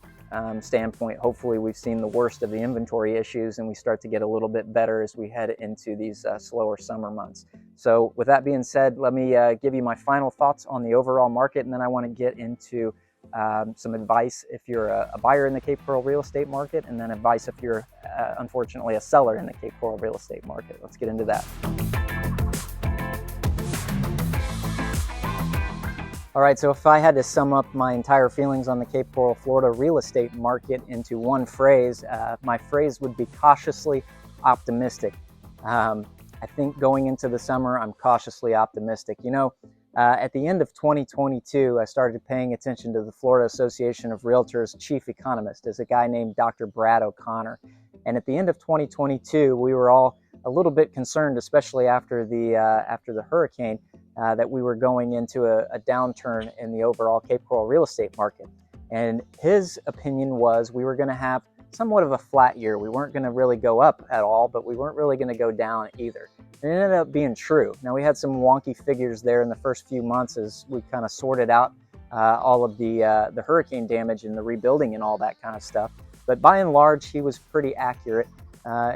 A: standpoint, hopefully we've seen the worst of the inventory issues, and we start to get a little bit better as we head into these slower summer months. So with that being said, let me give you my final thoughts on the overall market, and then I want to get into some advice if you're a buyer in the Cape Coral real estate market, and then advice if you're unfortunately a seller in the Cape Coral real estate market. Let's get into that. All right, so if I had to sum up my entire feelings on the Cape Coral, Florida real estate market into one phrase, my phrase would be cautiously optimistic. I think going into the summer, I'm cautiously optimistic. You know, at the end of 2022, I started paying attention to the Florida Association of Realtors chief economist, is a guy named Dr. Brad O'Connor. And at the end of 2022, we were all a little bit concerned, especially after the hurricane, that we were going into a downturn in the overall Cape Coral real estate market. And his opinion was we were going to have somewhat of a flat year. We weren't going to really go up at all, but we weren't really going to go down either. And it ended up being true. Now, we had some wonky figures there in the first few months as we kind of sorted out all of the hurricane damage and the rebuilding and all that kind of stuff. But by and large, he was pretty accurate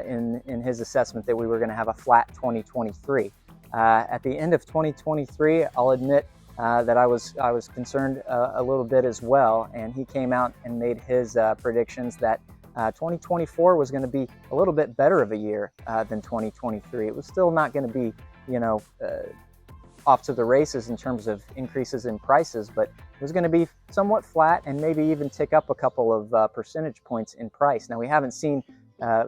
A: in his assessment that we were going to have a flat 2023. At the end of 2023, I'll admit that I was concerned a little bit as well, and he came out and made his predictions that 2024 was going to be a little bit better of a year than 2023. It was still not going to be, you know, off to the races in terms of increases in prices, but it was going to be somewhat flat and maybe even tick up a couple of percentage points in price. Now, we haven't seen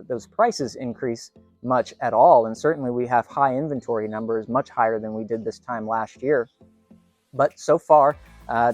A: those prices increase much at all, and certainly we have high inventory numbers, much higher than we did this time last year. But so far,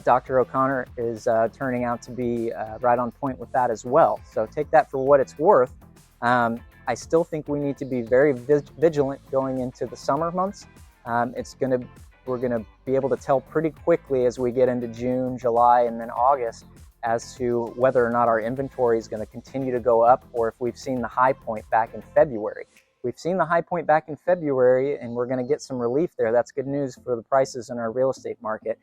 A: Dr. O'Connor is turning out to be right on point with that as well. So take that for what it's worth. I still think we need to be very vigilant going into the summer months. We're gonna be able to tell pretty quickly as we get into June, July, and then August as to whether or not our inventory is going to continue to go up, or if we've seen the high point back in February. We've seen the high point back in February, and we're going to get some relief there. That's good news for the prices in our real estate market.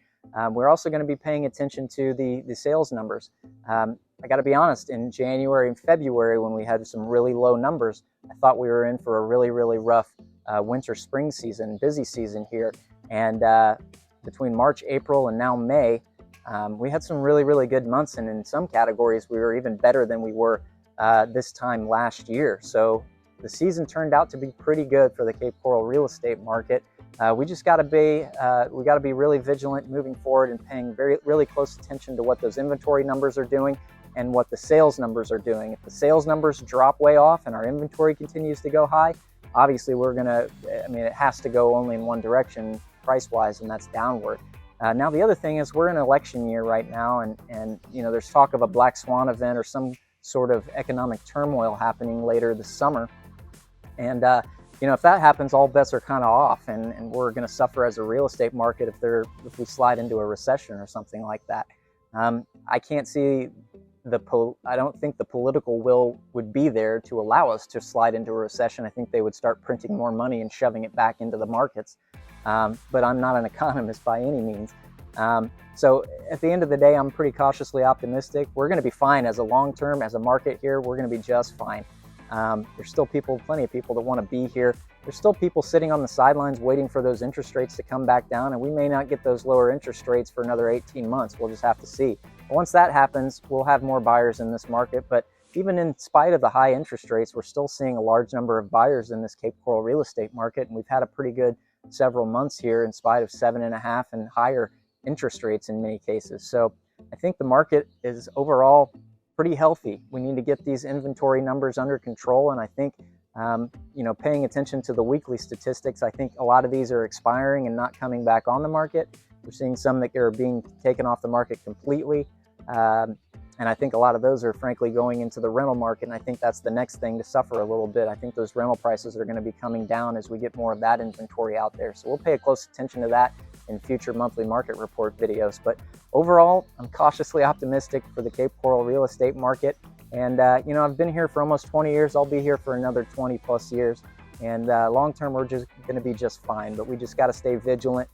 A: We're also going to be paying attention to the sales numbers. I got to be honest, in January and February, when we had some really low numbers, I thought we were in for a really, really rough winter spring season, busy season here. And between March, April, and now May, we had some really, really good months, and in some categories we were even better than we were this time last year. So the season turned out to be pretty good for the Cape Coral real estate market. We just got to be really vigilant moving forward and paying really close attention to what those inventory numbers are doing and what the sales numbers are doing. If the sales numbers drop way off and our inventory continues to go high, obviously it has to go only in one direction price-wise, and that's downward. Now, the other thing is we're in an election year right now, and you know, there's talk of a black swan event or some sort of economic turmoil happening later this summer. And you know, if that happens, all bets are kind of off, and we're going to suffer as a real estate market if we slide into a recession or something like that. I can't see I don't think the political will would be there to allow us to slide into a recession. I think they would start printing more money and shoving it back into the markets. But I'm not an economist by any means. So at the end of the day, I'm pretty cautiously optimistic. We're going to be fine as a long-term, as a market here. We're going to be just fine. There's still plenty of people that want to be here. There's still people sitting on the sidelines waiting for those interest rates to come back down, and we may not get those lower interest rates for another 18 months. We'll just have to see. But once that happens, we'll have more buyers in this market. But even in spite of the high interest rates, we're still seeing a large number of buyers in this Cape Coral real estate market, and we've had a pretty good several months here in spite of 7.5 and higher interest rates in many cases. So I think the market is overall pretty healthy. We need to get these inventory numbers under control, and I think paying attention to the weekly statistics, I think a lot of these are expiring and not coming back on the market. We're seeing some that are being taken off the market completely. And I think a lot of those are frankly going into the rental market, and I think that's the next thing to suffer a little bit. I think those rental prices are going to be coming down as we get more of that inventory out there. So we'll pay close attention to that in future monthly market report videos. But overall, I'm cautiously optimistic for the Cape Coral real estate market. And I've been here for almost 20 years. I'll be here for another 20 plus years. And long term, we're just going to be just fine. But we just got to stay vigilant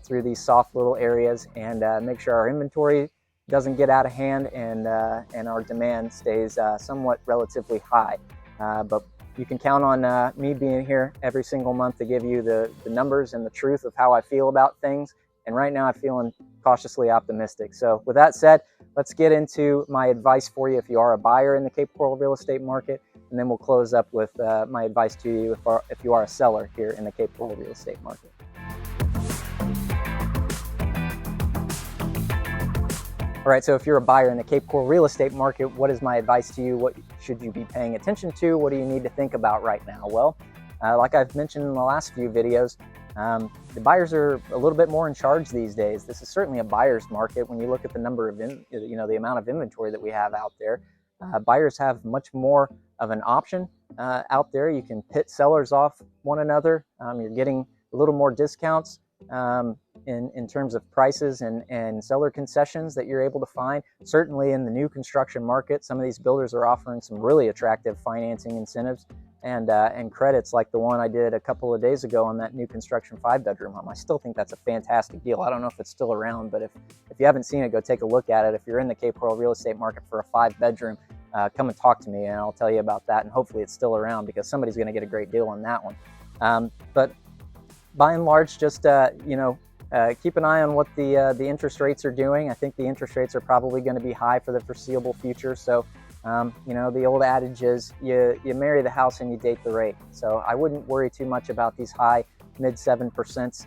A: through these soft little areas and make sure our inventory doesn't get out of hand and our demand stays somewhat relatively high. But you can count on me being here every single month to give you the numbers and the truth of how I feel about things. And right now I'm feeling cautiously optimistic. So with that said, let's get into my advice for you if you are a buyer in the Cape Coral real estate market. And then we'll close up with my advice to you if you are a seller here in the Cape Coral real estate market. All right, so if you're a buyer in the Cape Coral real estate market, what is my advice to you? What should you be paying attention to? What do you need to think about right now? Well, like I've mentioned in the last few videos, the buyers are a little bit more in charge these days. This is certainly a buyer's market. When you look at the number of, the amount of inventory that we have out there, buyers have much more of an option out there. You can pit sellers off one another. You're getting a little more discounts in terms of prices and seller concessions that you're able to find. Certainly in the new construction market, some of these builders are offering some really attractive financing incentives and credits like the one I did a couple of days ago on that new construction 5-bedroom home. I still think that's a fantastic deal. I don't know if it's still around, but if you haven't seen it, go take a look at it. If you're in the Cape Coral real estate market for a 5-bedroom, come and talk to me and I'll tell you about that, and hopefully it's still around because somebody's going to get a great deal on that one. But by and large, just keep an eye on what the interest rates are doing. I think the interest rates are probably going to be high for the foreseeable future. So, the old adage is you marry the house and you date the rate. So I wouldn't worry too much about these high mid 7%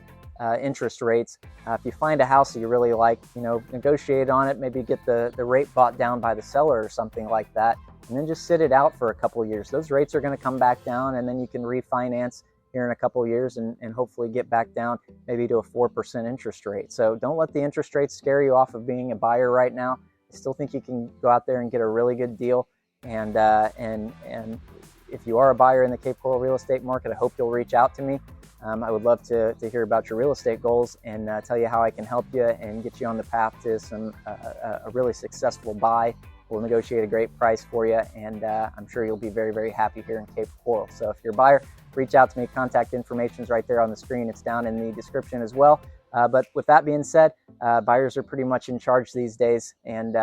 A: interest rates. If you find a house that you really like, negotiate on it, maybe get the rate bought down by the seller or something like that, and then just sit it out for a couple of years. Those rates are going to come back down, and then you can refinance here in a couple of years and hopefully get back down maybe to a 4% interest rate. So don't let the interest rates scare you off of being a buyer right now. I still think you can go out there and get a really good deal. And if you are a buyer in the Cape Coral real estate market, I hope you'll reach out to me. I would love to hear about your real estate goals and tell you how I can help you and get you on the path to a really successful buy. We'll negotiate a great price for you, and I'm sure you'll be very, very happy here in Cape Coral. So if you're a buyer, reach out to me. Contact information is right there on the screen. It's down in the description as well. But with that being said, buyers are pretty much in charge these days. And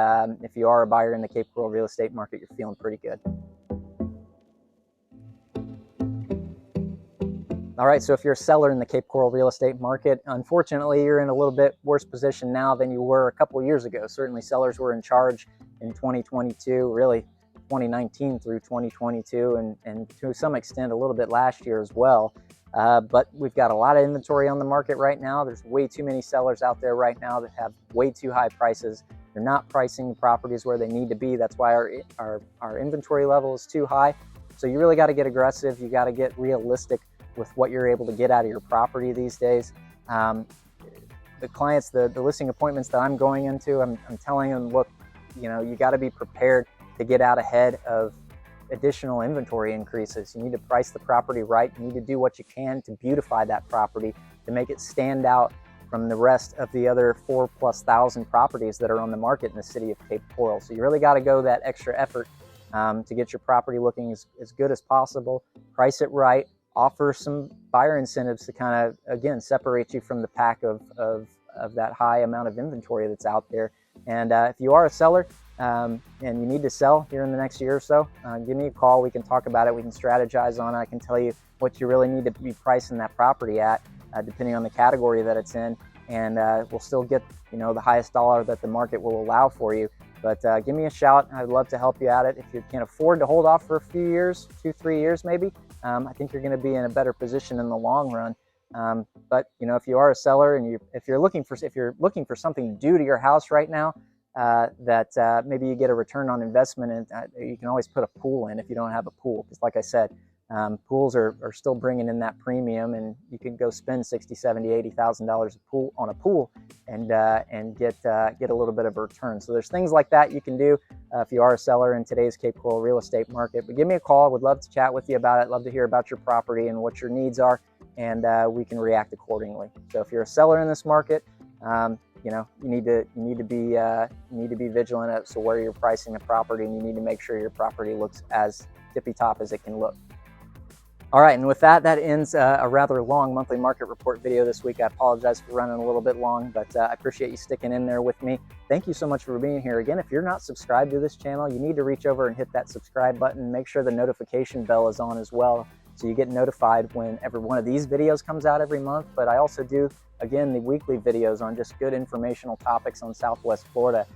A: if you are a buyer in the Cape Coral real estate market, you're feeling pretty good. All right, so if you're a seller in the Cape Coral real estate market, unfortunately, you're in a little bit worse position now than you were a couple years ago. Certainly sellers were in charge in 2022, really 2019 through 2022, and to some extent a little bit last year as well. But we've got a lot of inventory on the market right now. There's way too many sellers out there right now that have way too high prices. They're not pricing properties where they need to be. That's why our inventory level is too high. So you really got to get aggressive. You got to get realistic with what you're able to get out of your property these days. The clients, the listing appointments that I'm going into, I'm telling them, look, you got to be prepared to get out ahead of additional inventory increases. You need to price the property right. You need to do what you can to beautify that property, to make it stand out from the rest of the other 4,000+ properties that are on the market in the city of Cape Coral. So you really got to go that extra effort to get your property looking as good as possible. Price it right. Offer some buyer incentives to kind of, again, separate you from the pack of that high amount of inventory that's out there. And if you are a seller and you need to sell here in the next year or so, give me a call. We can talk about it. We can strategize on it. I can tell you what you really need to be pricing that property at, depending on the category that it's in. And we'll still get, the highest dollar that the market will allow for you. But give me a shout. I'd love to help you at it. If you can afford to hold off for a few years, 2-3 years maybe, I think you're going to be in a better position in the long run. But you know, if you are a seller and if you're looking for something to do to your house right now, that maybe you get a return on investment, and you can always put a pool in if you don't have a pool. Because like I said, pools are still bringing in that premium, and you can go spend $60,000, $70,000, $80,000 on a pool and get a little bit of a return. So there's things like that you can do if you are a seller in today's Cape Coral real estate market. But give me a call. Would love to chat with you about it. Love to hear about your property and what your needs are, and we can react accordingly. So if you're a seller in this market, you know, you need to be vigilant so where you're pricing the property, and you need to make sure your property looks as tippy top as it can look. All right, and with that, that ends a rather long monthly market report video this week. I apologize for running a little bit long, but I appreciate you sticking in there with me. Thank you so much for being here. Again, if you're not subscribed to this channel, you need to reach over and hit that subscribe button. Make sure the notification bell is on as well, so you get notified when every one of these videos comes out every month. But I also do, again, the weekly videos on just good informational topics on Southwest Florida.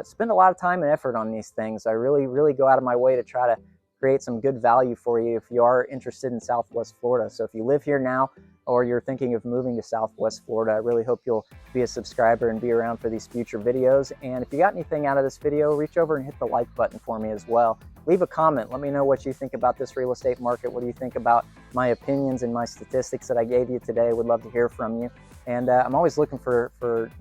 A: Spend a lot of time and effort on these things. I really go out of my way to try to create some good value for you if you are interested in Southwest Florida. So if you live here now, or you're thinking of moving to Southwest Florida, I really hope you'll be a subscriber and be around for these future videos. And if you got anything out of this video, reach over and hit the like button for me as well. Leave a comment. Let me know what you think about this real estate market. What do you think about my opinions and my statistics that I gave you today? Would love to hear from you. And I'm always looking for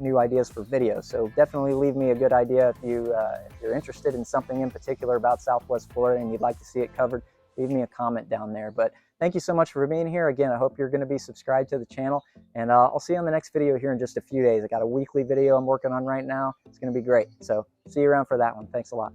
A: new ideas for videos. So definitely leave me a good idea if you're interested in something in particular about Southwest Florida and you'd like to see it covered. Leave me a comment down there. But thank you so much for being here. Again, I hope you're going to be subscribed to the channel, and I'll see you on the next video here in just a few days. I got a weekly video I'm working on right now. It's going to be great. So see you around for that one. Thanks a lot.